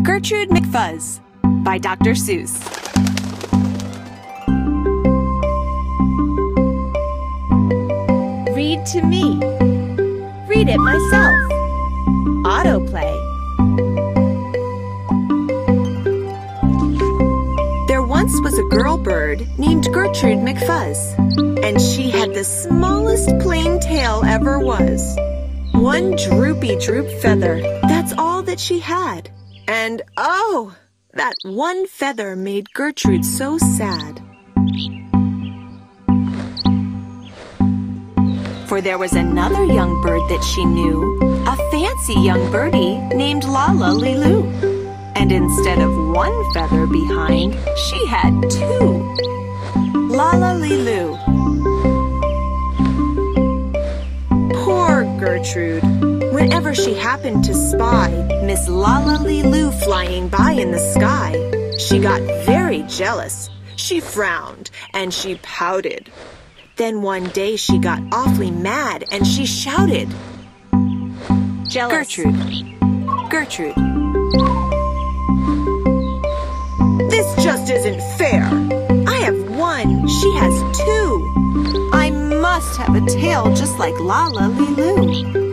Gertrude McFuzz by Dr. Seuss. Read to me. Read it myself. Autoplay. There once was a girl bird named Gertrude McFuzz, and she had the smallest plain tail ever was. One droopy droop feather, that's all that she had. And oh, that one feather made Gertrude so sad. For there was another young bird that she knew, a fancy young birdie named Lala-Lee-Loo. And instead of one feather behind, she had two. Lala-Lee-Loo. Poor Gertrude. Whenever she happened to spy Miss Lala-Lee-Loo flying by in the sky, she got very jealous. She frowned and she pouted. Then one day she got awfully mad and she shouted, "Jealous. Gertrude. This just isn't fair. I have one, she has two. I must have a tail just like Lala-Lee-Loo."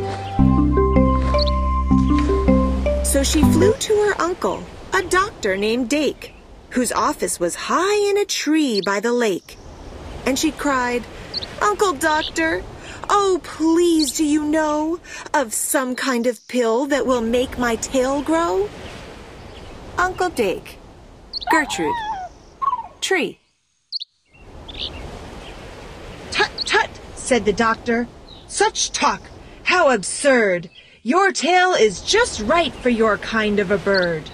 So she flew to her uncle, a doctor named Dake, whose office was high in a tree by the lake. And she cried, "Uncle Doctor, oh, please do you know of some kind of pill that will make my tail grow?" Uncle Dake. Gertrude. Tree. "Tut, tut," said the doctor. "Such talk! How absurd! Your tail is just right for your kind of a bird."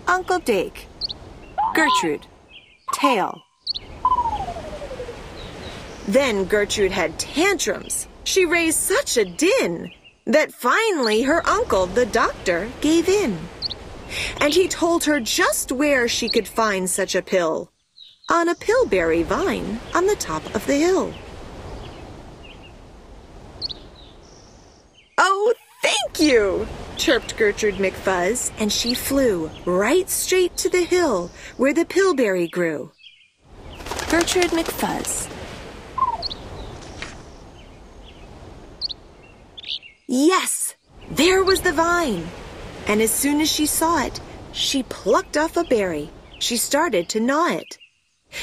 Uncle Dake. Gertrude. Tail. Then Gertrude had tantrums. She raised such a din that finally her uncle, the doctor, gave in. And he told her just where she could find such a pill. On a pillberry vine on the top of the hill. "Oh, thank you," chirped Gertrude McFuzz, and she flew right straight to the hill where the pillberry grew. Gertrude McFuzz. Yes, there was the vine. And as soon as she saw it, she plucked off a berry. She started to gnaw it.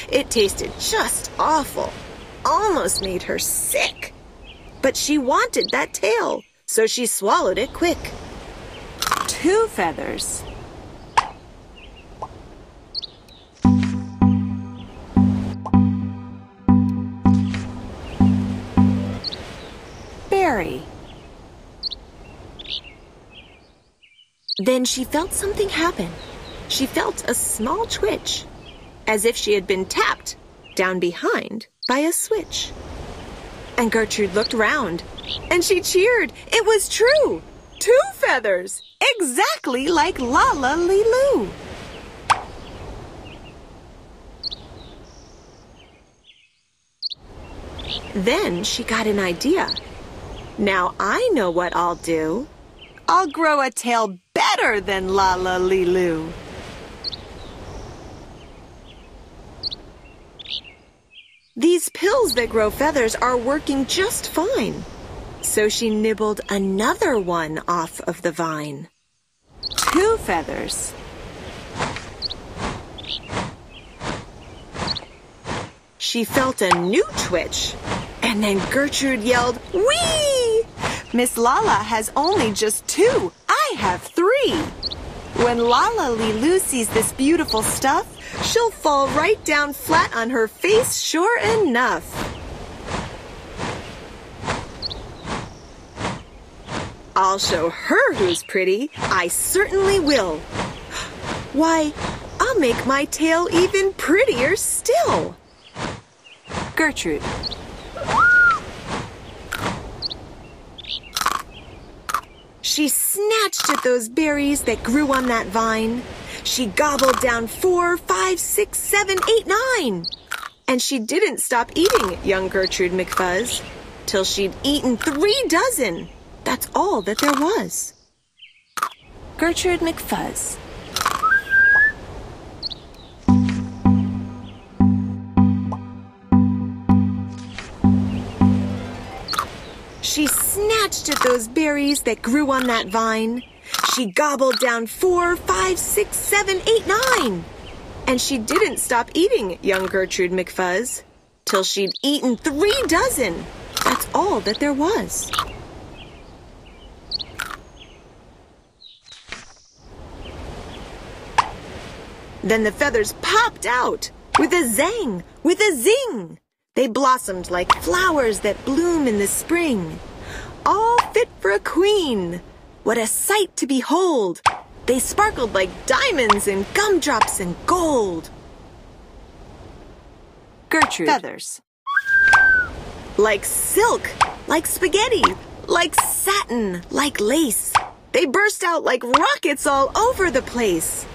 It tasted just awful, almost made her sick. But she wanted that tail, so she swallowed it quick. Two feathers. Berry. Then she felt something happen. She felt a small twitch, as if she had been tapped down behind by a switch. And Gertrude looked round, and she cheered. It was true. Two feathers, exactly like Lala-Lee-Loo. Then she got an idea. Now I know what I'll do. I'll grow a tail better than Lala-Lee-Loo. These pills that grow feathers are working just fine. So she nibbled another one off of the vine. Two feathers. She felt a new twitch. And then Gertrude yelled, "Whee! Miss Lala has only just two. I have three." When Lala-Lee-Loo sees this beautiful stuff, she'll fall right down flat on her face, sure enough. I'll show her who's pretty. I certainly will. Why, I'll make my tail even prettier still. Gertrude. She snatched at those berries that grew on that vine. She gobbled down 4, 5, 6, 7, 8, 9. And she didn't stop eating young Gertrude McFuzz till she'd eaten 3 dozen. That's all that there was. Gertrude McFuzz. She snatched at those berries that grew on that vine. She gobbled down 4, 5, 6, 7, 8, 9. And she didn't stop eating, young Gertrude McFuzz, till she'd eaten 3 dozen. That's all that there was. Then the feathers popped out with a zang, with a zing. They blossomed like flowers that bloom in the spring, all fit for a queen. What a sight to behold! They sparkled like diamonds and gumdrops and gold. Gertrude. Feathers. Like silk, like spaghetti, like satin, like lace. They burst out like rockets all over the place.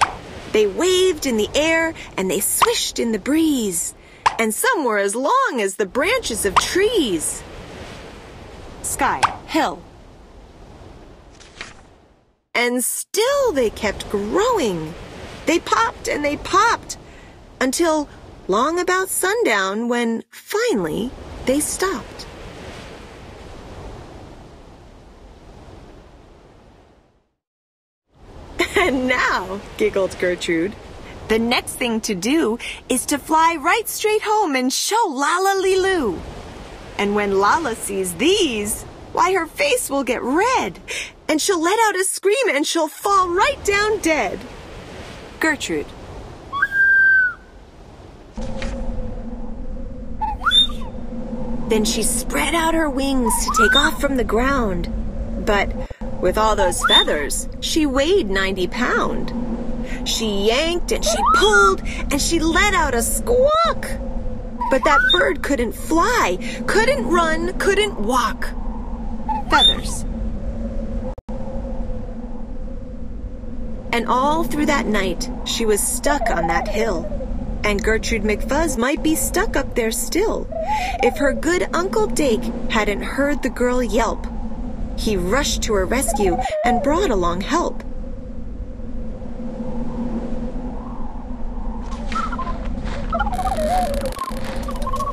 They waved in the air and they swished in the breeze. And some were as long as the branches of trees. Sky, hill. And still they kept growing. They popped and they popped until long about sundown when finally they stopped. And now, giggled Gertrude, the next thing to do is to fly right straight home and show Lala Lilu. And when Lala sees these, why, her face will get red, and she'll let out a scream and she'll fall right down dead. Gertrude. Then she spread out her wings to take off from the ground. But with all those feathers, she weighed 90 pounds. She yanked and she pulled and she let out a squawk. But that bird couldn't fly, couldn't run, couldn't walk. Feathers. And all through that night, she was stuck on that hill. And Gertrude McFuzz might be stuck up there still, if her good Uncle Dake hadn't heard the girl yelp. He rushed to her rescue and brought along help.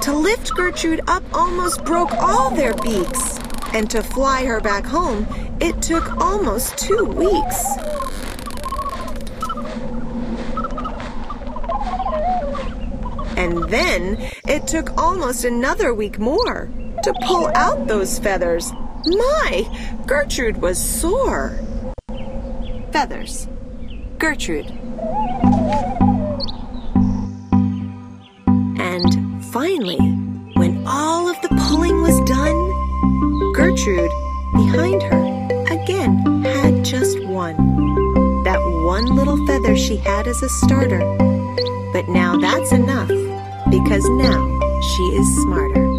To lift Gertrude up almost broke all their beaks, and to fly her back home, it took almost 2 weeks. And then it took almost another week more to pull out those feathers. My, Gertrude was sore. Feathers. Gertrude. And finally, when all of the pulling was done, Gertrude, behind her, again had just one. That one little feather she had as a starter. But now that's enough, because now she is smarter.